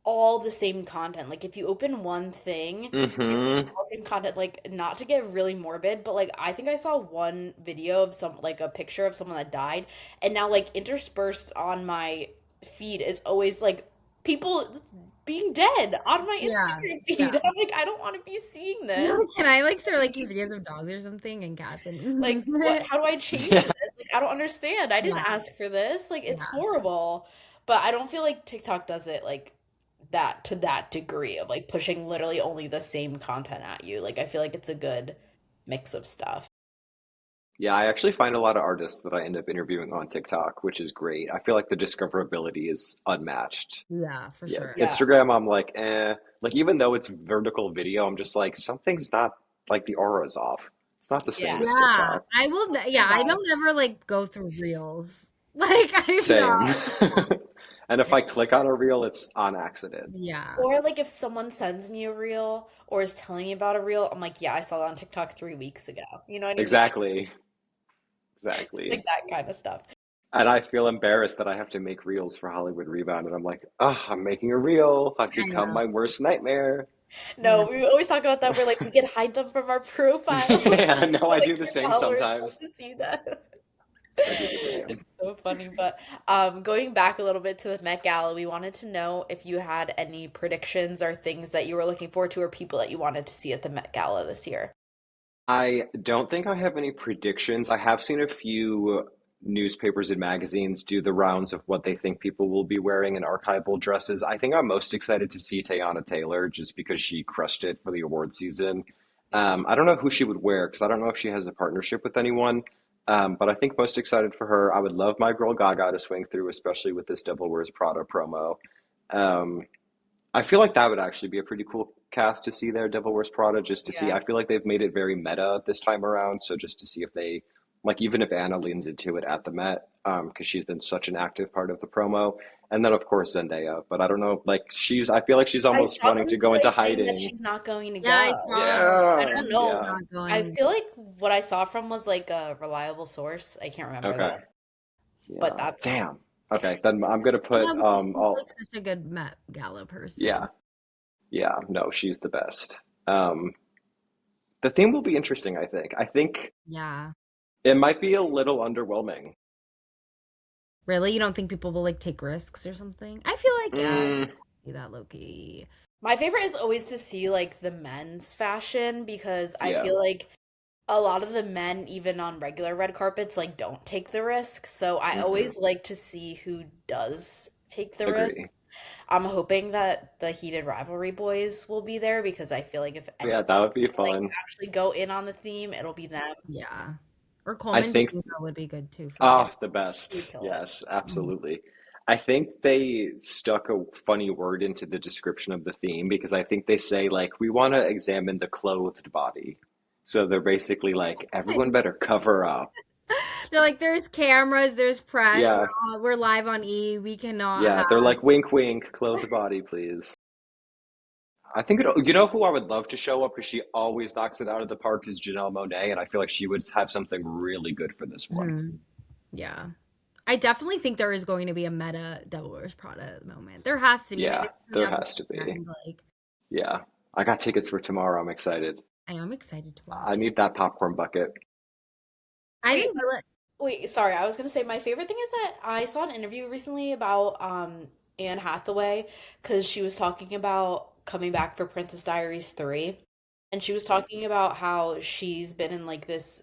all the same content. Like if you open one thing, it feeds you hmm all the same content. Like not to get really morbid, but like I think I saw one video of some like a picture of someone that died, and now like interspersed on my feed is always like people being dead on my Yeah. Instagram Yeah. feed. I'm like, I don't want to be seeing You're like, this. can I like start like videos of dogs or something and cats Like and what? How do I change yeah, this? Like I don't understand. I yeah, didn't ask for this. Like it's yeah. horrible. But I don't feel like TikTok does it like that to that degree of like pushing literally only the same content at you. Like I feel like it's a good mix of stuff. yeah, I actually find a lot of artists that I end up interviewing on TikTok, which is great. I feel like the discoverability is unmatched. Yeah, for Yeah, sure. Yeah. Instagram, I'm like, eh. Like even though it's vertical video, I'm just like something's not like the aura's off. It's not the same Yeah. as Yeah, TikTok. I will. Something Yeah, I about don't ever like go through reels. Like I'm Same. not. And if I click on a reel, it's on accident. Yeah, or like if someone sends me a reel or is telling me about a reel, I'm like, yeah, I saw that on TikTok 3 weeks ago. You know what I mean? Exactly. It's like Exactly. that kind of stuff. And I feel embarrassed that I have to make reels for Hollywood Rebound, and I'm like, oh, I'm making a reel. I've I become know. my worst nightmare. I know. No, we always talk about that. We're like, we can hide them from our profiles. Yeah, no, I Like do the your same followers love sometimes. to see that. I do the same. It's so funny. But going back a little bit to the Met Gala, we wanted to know if you had any predictions or things that you were looking forward to or people that you wanted to see at the Met Gala this year. I don't think I have any predictions. I have seen a few newspapers and magazines do the rounds of what they think people will be wearing in archival dresses. I think I'm most excited to see Teyana Taylor just because she crushed it for the award season. I don't know who she would wear because I don't know if she has a partnership with anyone. But I think most excited for her. I would love my girl Gaga to swing through, especially with this Devil Wears Prada promo. Um, I feel like that would actually be a pretty cool cast to see there, Devil Wears Prada, just to see. Yeah. I feel like they've made it very meta this time around, so just to see if they, like, even if Anna leans into it at the Met, because she's been such an active part of the promo, and then of course Zendaya. But I don't know, like I feel like she's I almost saw wanting to something go today into saying that hiding. she's not going to Yeah, I go. saw. I Yeah, don't She's know. yeah. not I going. feel like what I saw from was like a reliable source. I can't remember Okay. though. But Yeah. that's Damn. Okay, then I'm gonna put Yeah, because she's all. like such a good Met Gala Yeah, person. yeah. No, she's the best. Um, the theme will be interesting, I think. I think Yeah. it might be a little underwhelming. Really? You don't think people will like take risks or something? I feel like yeah, I Mm, see that Loki. my favorite is always to see like the men's fashion because I yeah, feel like a lot of the men, even on regular red carpets, like don't take the risk. So I hmm always like to see who does take the risk. agree. I'm hoping that the Heated Rivalry boys will be there because I feel like if anyone Yeah, that would be like fun. actually go in on the theme, it'll be them. Yeah. Or I Coleman think, Domingo would be good too for Yeah, the he would best. kill it. Yes, Mhm. absolutely. I think they stuck a funny word into the description of the theme because I think they say like we want to examine the clothed body. So they're basically like everyone better cover up. They're like, there's cameras, there's press, Yeah, we're live on E. We cannot yeah. have. They're like wink, wink, clothed body, please. I think you know who I would love to show up because she always knocks it out of the park is Janelle Monáe, and I feel like she would have something really good for this one. Mhm. Yeah. I definitely think there is going to be a meta Devil Wears Prada moment. There has to be. Maybe Yeah, it's coming there out has this to be. weekend. Like, Yeah, I got tickets for tomorrow. I'm excited. I know I'm excited to I watch it. need that popcorn bucket. I Wait, didn't realize. wait, sorry. I was gonna say my favorite thing is that I saw an interview recently about Anne Hathaway because she was talking about coming back for Princess Diaries 3. And she was talking about how she's been in like this.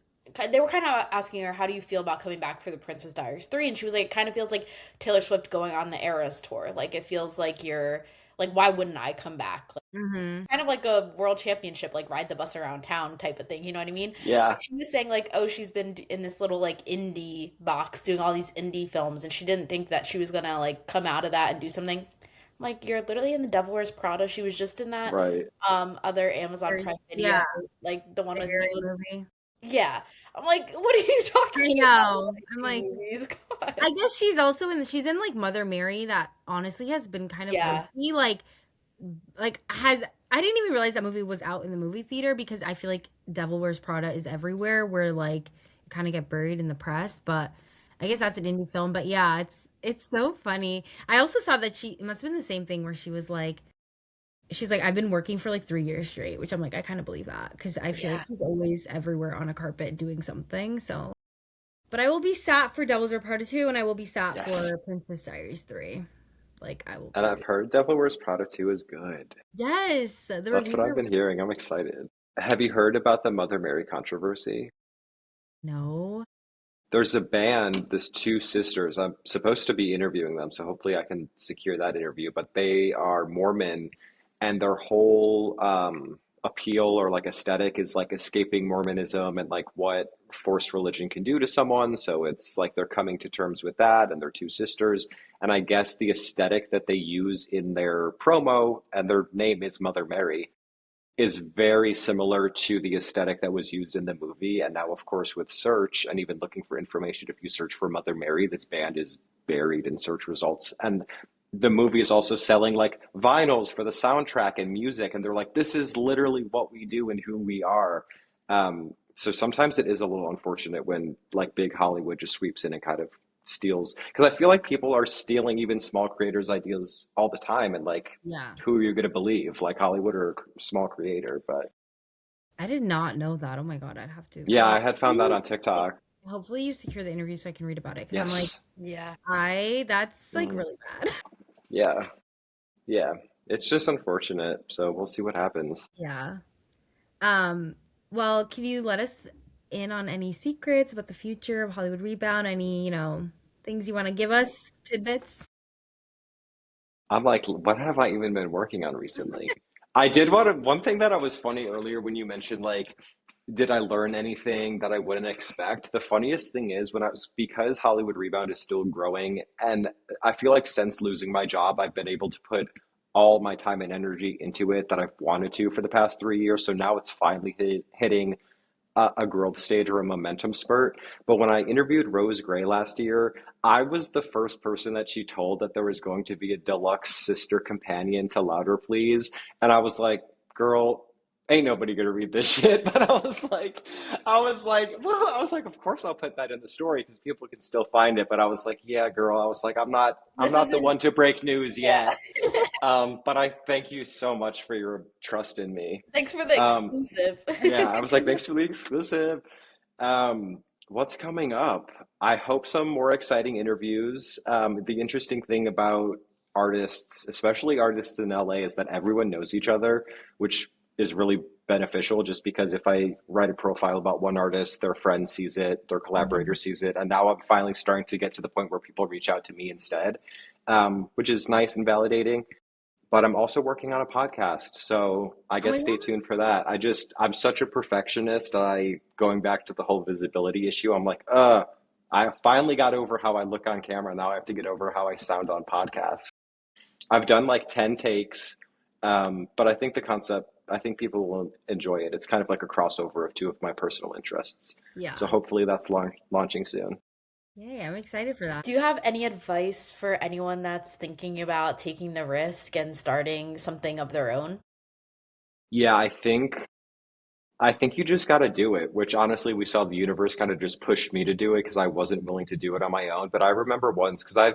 They were kind of asking her, "How do you feel about coming back for the Princess Diaries 3?" And she was like, "It kind of feels like Taylor Swift going on the Eras tour. Like it feels like you're like, why wouldn't I come back? Like, Hmm. kind of like a world championship, like ride the bus around town type of thing. You know what I mean?" Yeah, And she was saying like, "Oh, she's been in this little like indie box doing all these indie films, and she didn't think that she was gonna like come out of that and do something." I'm like, you're literally in The Devil Wears Prada. She was just in that right. other Amazon Prime Video, Yeah, like the one the with Harry movie. yeah. I'm like, what are you talking I about? The know. I'm Lexi like, movies. God. I guess she's also she's in like Mother Mary that honestly has been kind of low Yeah. key, like has I didn't even realize that movie was out in the movie theater because I feel like Devil Wears Prada is everywhere where like it kind of get buried in the press, but I guess that's an indie film. But yeah, it's so funny. I also saw that she it must have been the same thing where she's like I've been working for like 3 years straight, which I'm like I kind of believe that because I feel like Yeah. she's always everywhere on a carpet doing something. So, but I will be sat for Devil's Wears Prada 2 and I will be sat Yes. for Princess Diaries 3. Like I will And I've be. heard Devil Wears Prada 2 is good. Yes, the That's what reviews I've are been hearing. I'm excited. Have you heard about the Mother Mary controversy? no. There's a band, this two sisters. I'm supposed to be interviewing them, so hopefully I can secure that interview. But they are Mormon, and their whole appeal or like aesthetic is like escaping Mormonism and like what forced religion can do to someone. So it's like they're coming to terms with that, and they're two sisters. And I guess the aesthetic that they use in their promo, and their name is Mother Mary, is very similar to the aesthetic that was used in the movie. And now, of course, with search and even looking for information, if you search for Mother Mary, this band is buried in search results. And the movie is also selling like vinyls for the soundtrack and music. And they're like, this is literally what we do and who we are. So sometimes it is a little unfortunate when like big Hollywood just sweeps in and kind of steals, because I feel like people are stealing even small creators' ideas all the time, and like Yeah. who are you going to believe, like Hollywood or a small creator? But I did not know that. Oh my God, I'd have to. yeah, Well, I had found that on TikTok. hopefully you secure the interview so I can read about it because I'm like, Yes. Yeah. that's like Mhm. really bad. Yeah. Yeah. It's just unfortunate. So we'll see what happens. Yeah. Um, well, can you let us in on any secrets about the future of Hollywood Rebound? Any, things you want to give us, tidbits? I'm like, what have I even been working on recently? I did one thing that I was funny earlier when you mentioned like, did I learn anything that I wouldn't expect? The funniest thing is when I was, because Hollywood Rebound is still growing, and I feel like since losing my job, I've been able to put all my time and energy into it that I've wanted to for the past 3 years. So now it's finally hitting a growth stage or a momentum spurt. But when I interviewed Rose Gray last year, I was the first person that she told that there was going to be a deluxe sister companion to Louder Please. And I was like, girl, ain't nobody gonna read this shit. But I was like, of course I'll put that in the story because people can still find it. But I was like, yeah, girl, I was like, I'm This not the isn't one to break news yeah. yet. But I thank you so much for your trust in me. Thanks for the Um, exclusive. yeah, I was like, thanks for the exclusive. What's coming up? I hope some more exciting interviews. The interesting thing about artists, especially artists in LA, is that everyone knows each other, which is really beneficial just because if I write a profile about one artist, their friend sees it, their collaborator Mhm. sees it, and now I'm finally starting to get to the point where people reach out to me instead, which is nice and validating. But I'm also working on a podcast, so I Oh guess my stay God. tuned for that. I'm such a perfectionist. Going back to the whole visibility issue, I'm like, I finally got over how I look on camera. Now I have to get over how I sound on podcasts. I've done like 10 takes, but I think the concept, I think people will enjoy it. It's kind of like a crossover of two of my personal interests. So Yeah. hopefully that's launching soon. Yeah, I'm excited for that. Do you have any advice for anyone that's thinking about taking the risk and starting something of their own? Yeah, I think you just got to do it, which honestly, we saw the universe kind of just pushed me to do it because I wasn't willing to do it on my own. But I remember once, because I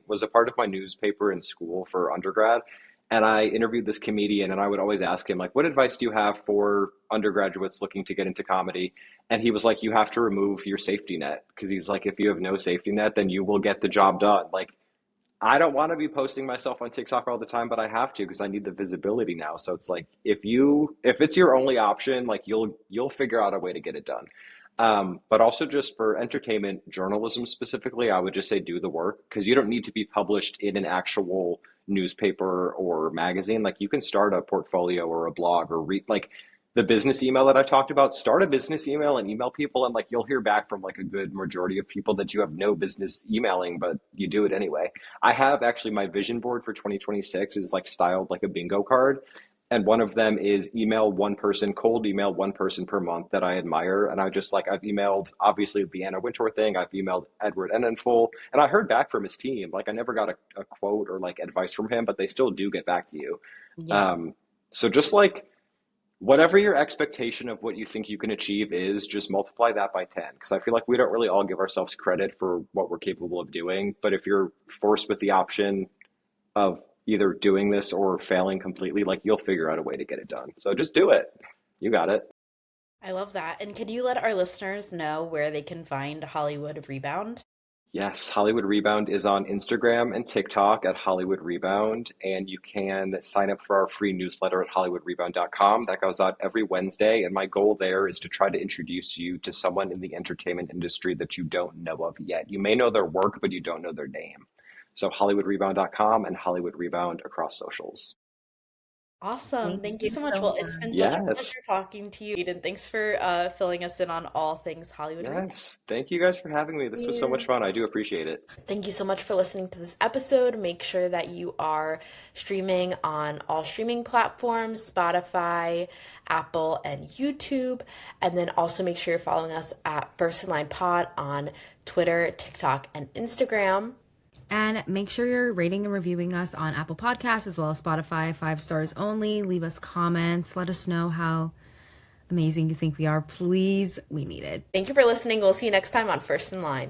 was a part of my newspaper in school for undergrad, and I interviewed this comedian, and I would always ask him, like, what advice do you have for undergraduates looking to get into comedy? And he was like, you have to remove your safety net, because he's like, if you have no safety net, then you will get the job done. Like, I don't want to be posting myself on TikTok all the time, but I have to because I need the visibility now. So it's like if it's your only option, like you'll figure out a way to get it done. But also just for entertainment journalism specifically, I would just say do the work because you don't need to be published in an actual newspaper or magazine. Like you can start a portfolio or a blog or read like the business email that I talked about, start a business email and email people and like you'll hear back from like a good majority of people that you have no business emailing, but you do it anyway. I have actually my vision board for 2026 is like styled like a bingo card. And one of them is email one person, cold email one person per month that I admire. And I just like, I've emailed obviously the Anna Wintour thing. I've emailed Edward Enninful and I heard back from his team. Like I never got a quote or like advice from him, but they still do get back to you. Yeah. So just like, whatever your expectation of what you think you can achieve is, just multiply that by 10. Because I feel like we don't really all give ourselves credit for what we're capable of doing. But if you're forced with the option of either doing this or failing completely, like you'll figure out a way to get it done. So just do it. You got it. I love that. And can you let our listeners know where they can find Hollywood Rebound? Yes, Hollywood Rebound is on Instagram and TikTok at Hollywood Rebound, and you can sign up for our free newsletter at HollywoodRebound.com. That goes out every Wednesday, and my goal there is to try to introduce you to someone in the entertainment industry that you don't know of yet. You may know their work, but you don't know their name. So HollywoodRebound.com and Hollywood Rebound across socials. Awesome. Thank Thank you you so much. so Well, it's been much. such a Yes, pleasure talking to you, Aiden. Thanks for filling us in on all things Hollywood Rebound. yes. Thank you guys for having me. This was so much You. fun. I do appreciate it. Thank you so much for listening to this episode. Make sure that you are streaming on all streaming platforms, Spotify, Apple, and YouTube. And then also make sure you're following us at First in Line Pod on Twitter, TikTok, and Instagram. And make sure you're rating and reviewing us on Apple Podcasts as well as Spotify, 5 stars only. Leave us comments. Let us know how amazing you think we are. Please, we need it. Thank you for listening. We'll see you next time on First in Line.